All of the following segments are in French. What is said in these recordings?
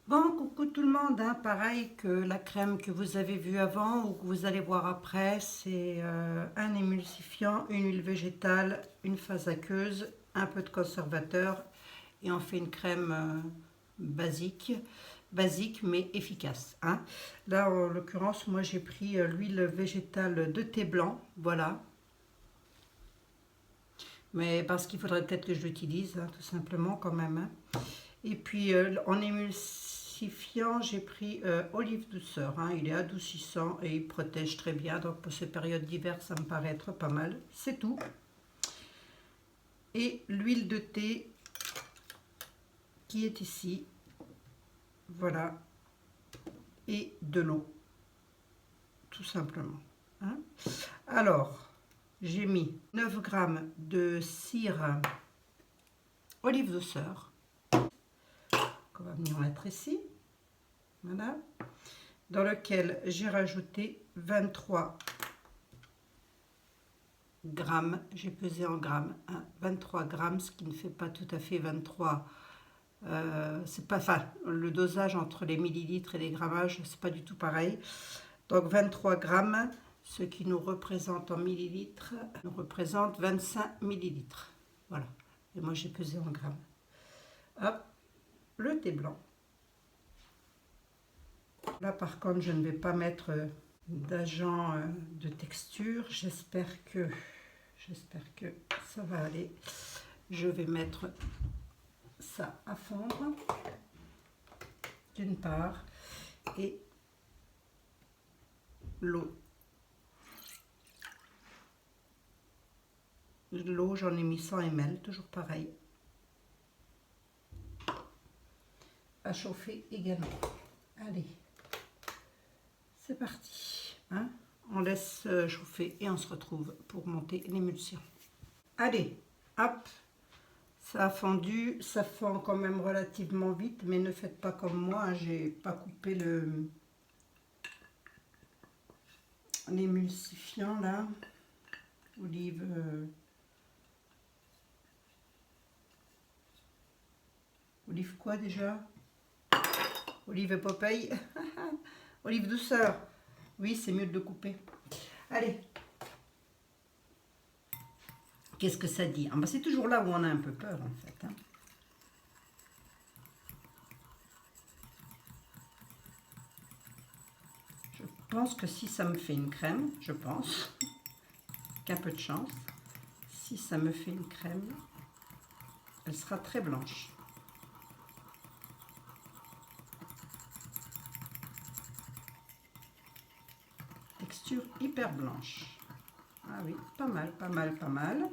Bon, coucou tout le monde, hein. Pareil que la crème que vous avez vue avant ou que vous allez voir après, c'est un émulsifiant, une huile végétale, une phase aqueuse, un peu de conservateur et on fait une crème basique mais efficace, hein. Là, en l'occurrence, moi j'ai pris l'huile végétale de thé blanc, voilà. Mais parce qu'il faudrait peut-être que je l'utilise, hein, tout simplement quand même, hein. Et puis en émulsifiant, j'ai pris olive douceur, hein. Il est adoucissant et il protège très bien. Donc pour ces périodes d'hiver, ça me paraît être pas mal. C'est tout. Et l'huile de thé qui est ici. Voilà. Et de l'eau. Tout simplement, hein. Alors, j'ai mis 9 grammes de cire olive douceur. On va venir mettre ici. Voilà. Dans lequel j'ai rajouté 23 grammes, j'ai pesé en grammes, hein, 23 grammes, ce qui ne fait pas tout à fait 23. C'est pas, enfin, le dosage entre les millilitres et les grammages, c'est pas du tout pareil. Donc 23 grammes, ce qui nous représente en millilitres, nous représente 25 millilitres. Voilà. Et moi j'ai pesé en grammes. Hop, le thé blanc. Là par contre, je ne vais pas mettre d'agent de texture. J'espère que ça va aller. Je vais mettre ça à fondre d'une part et l'eau. L'eau, j'en ai mis 100 ml, toujours pareil. À chauffer également. Allez, c'est parti, hein. On laisse chauffer et on se retrouve pour monter l'émulsion. Allez, hop, ça a fondu, ça fond quand même relativement vite, mais ne faites pas comme moi, hein, j'ai pas coupé l'émulsifiant là, olive olive quoi déjà? Olive Popeye. Olive douceur. Oui, c'est mieux de le couper. Allez. Qu'est-ce que ça dit? Ah, bah, c'est toujours là où on a un peu peur en fait, hein. Je pense que si ça me fait une crème, je pense qu'un peu de chance, si ça me fait une crème, elle sera très blanche. Texture hyper blanche. Ah oui, pas mal, pas mal, pas mal.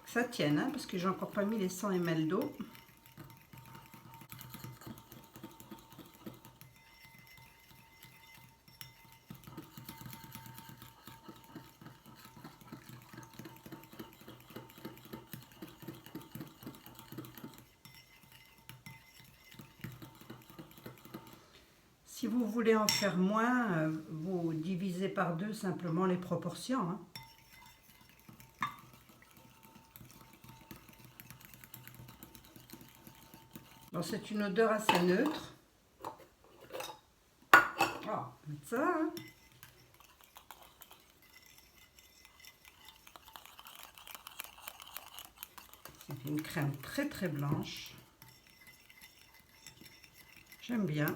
Que ça tienne, hein, parce que j'ai encore pas mis les 100 ml d'eau. Si vous voulez en faire moins, vous divisez par 2 simplement les proportions, hein. Bon, c'est une odeur assez neutre. Oh, mettre ça, hein. Ça fait une crème très très blanche. J'aime bien.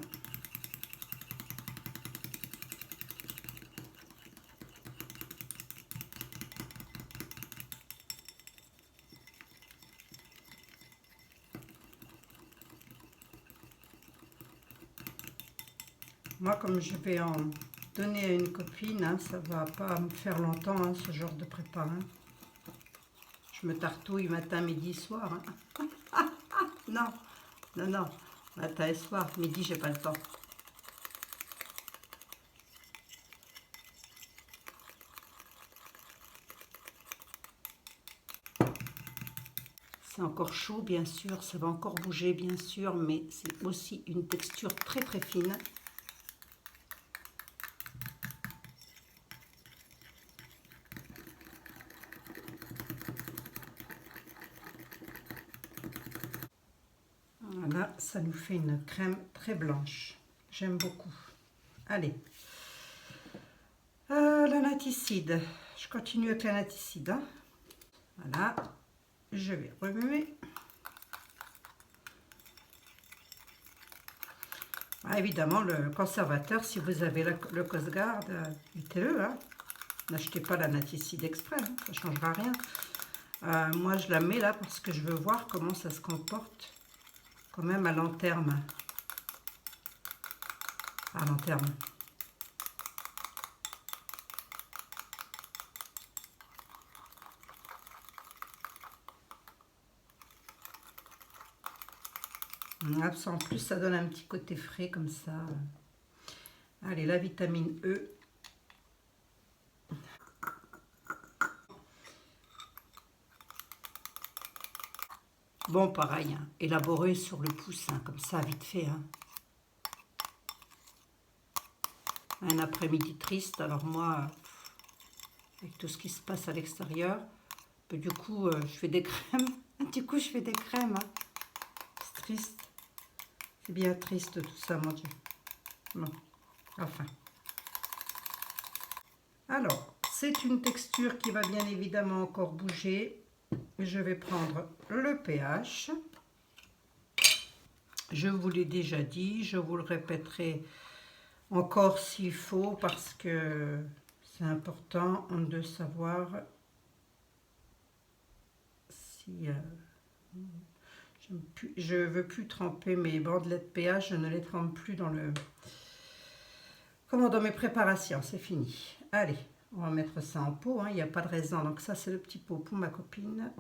Moi, comme je vais en donner à une copine, hein, ça va pas me faire longtemps, hein, ce genre de prépa, hein. Je me tartouille matin, midi, soir, hein. Non, non, non, matin et soir, midi, j'ai pas le temps. C'est encore chaud, bien sûr, ça va encore bouger, bien sûr, mais c'est aussi une texture très très fine. Voilà, ça nous fait une crème très blanche. J'aime beaucoup. Allez. La naticide. Je continue avec la naticide. Hein. Voilà. Je vais remuer. Ah, évidemment, le conservateur, si vous avez le Coast Guard, mettez-le. Hein. N'achetez pas la naticide exprès, hein, ça ne changera rien. Moi, je la mets là parce que je veux voir comment ça se comporte quand même à long terme. À long terme. En plus, ça donne un petit côté frais comme ça. Allez, la vitamine E. Bon, pareil, hein, élaboré sur le pouce, hein, comme ça, vite fait. Hein. Un après-midi triste, alors moi, avec tout ce qui se passe à l'extérieur, du coup, je fais des crèmes. Du coup, je fais des crèmes. Hein. C'est triste. C'est bien triste tout ça, mon Dieu. Bon, enfin. Alors, c'est une texture qui va bien évidemment encore bouger. Je vais prendre le pH. Je vous l'ai déjà dit, je vous le répéterai encore s'il faut parce que c'est important de savoir si... je ne veux plus tremper mes bandelettes pH, je ne les trempe plus dans le... Comment dans mes préparations, c'est fini. Allez, on va mettre ça en pot, hein, il n'y a pas de raisin, donc ça c'est le petit pot pour ma copine.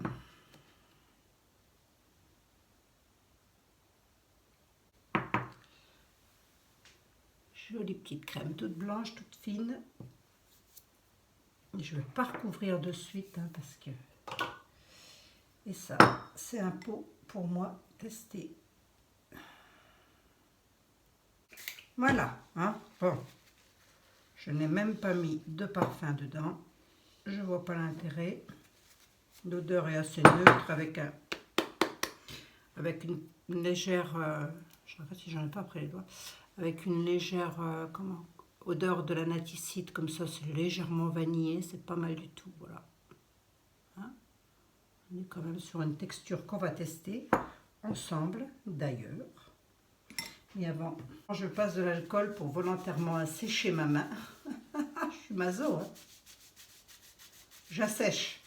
Jolie petite crème toute blanche, toute fine. Je ne vais pas recouvrir de suite hein, parce que... Et ça, c'est un pot pour moi tester. Voilà, hein, bon. Je n'ai même pas mis de parfum dedans. Je ne vois pas l'intérêt. L'odeur est assez neutre avec une légère... je ne sais pas si j'en ai pas après les doigts. Avec une légère odeur de la naticide, comme ça, c'est légèrement vanillé. C'est pas mal du tout, voilà. Hein, on est quand même sur une texture qu'on va tester ensemble, d'ailleurs. Et avant, je passe de l'alcool pour volontairement assécher ma main. Je suis maso, hein. J'assèche.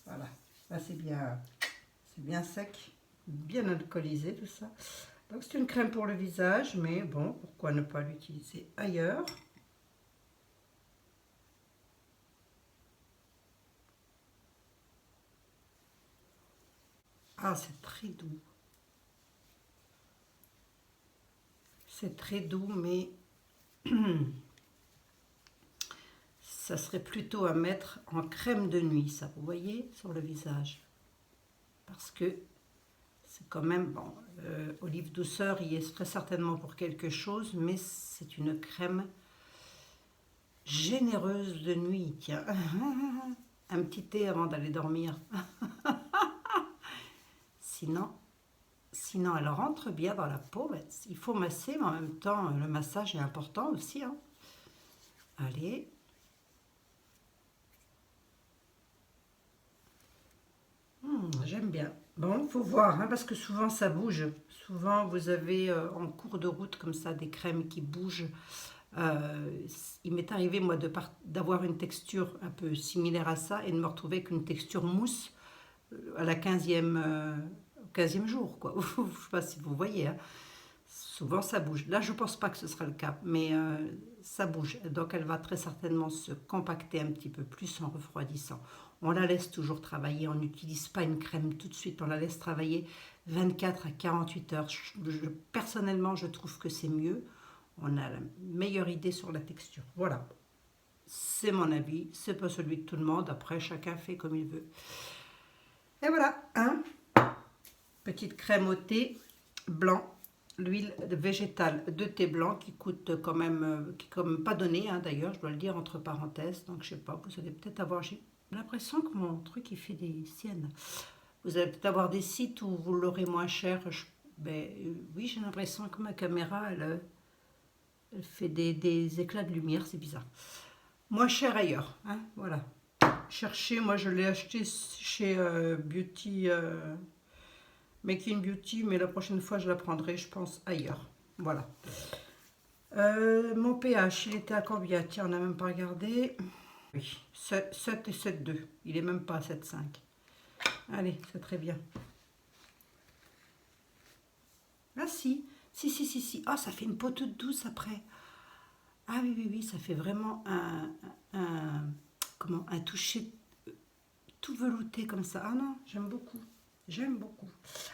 Voilà, là c'est bien sec, bien alcoolisé tout ça. Donc c'est une crème pour le visage, mais bon, pourquoi ne pas l'utiliser ailleurs? Ah, c'est très doux. C'est très doux, mais ça serait plutôt à mettre en crème de nuit, ça, vous voyez, sur le visage. Parce que c'est quand même, bon, Olive Douceur, il est très certainement pour quelque chose, mais c'est une crème généreuse de nuit, tiens. Un petit thé avant d'aller dormir. Sinon, elle rentre bien dans la peau. Il faut masser, mais en même temps, le massage est important aussi. Hein. Allez. J'aime bien. Bon, faut voir, hein, parce que souvent ça bouge. Souvent, vous avez en cours de route comme ça des crèmes qui bougent. Il m'est arrivé, moi, d'avoir une texture un peu similaire à ça et de me retrouver avec une texture mousse à la 15e jour, quoi. Je ne sais pas si vous voyez, hein. Souvent ça bouge. Là, je ne pense pas que ce sera le cas, mais ça bouge. Donc, elle va très certainement se compacter un petit peu plus en refroidissant. On la laisse toujours travailler. On n'utilise pas une crème tout de suite. On la laisse travailler 24 à 48 heures. Personnellement, je trouve que c'est mieux. On a la meilleure idée sur la texture. Voilà. C'est mon avis. C'est pas celui de tout le monde. Après, chacun fait comme il veut. Et voilà, hein. Petite crème au thé blanc, l'huile végétale de thé blanc qui coûte quand même, qui est quand même pas donnée, hein, d'ailleurs, je dois le dire entre parenthèses. Donc je sais pas, vous allez peut-être avoir, J'ai l'impression que mon truc, il fait des siennes. Vous allez peut-être avoir des sites où vous l'aurez moins cher. Oui, j'ai l'impression que ma caméra, elle fait des éclats de lumière, c'est bizarre. Moins cher ailleurs, hein, voilà. Cherchez, moi je l'ai acheté chez Beauty, Making Beauty, mais la prochaine fois je la prendrai, je pense, ailleurs. Voilà. Mon pH, il était à combien? Tiens, on n'a même pas regardé. Oui, 7 et 7,2. Il est même pas à 7,5. Allez, c'est très bien. Ah si, si. Ah, ça fait une peau toute douce après. Ah oui, ça fait vraiment un toucher tout velouté comme ça. Ah non, j'aime beaucoup. J'aime beaucoup.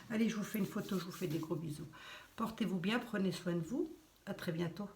Allez, je vous fais une photo, je vous fais des gros bisous. Portez-vous bien, prenez soin de vous. À très bientôt.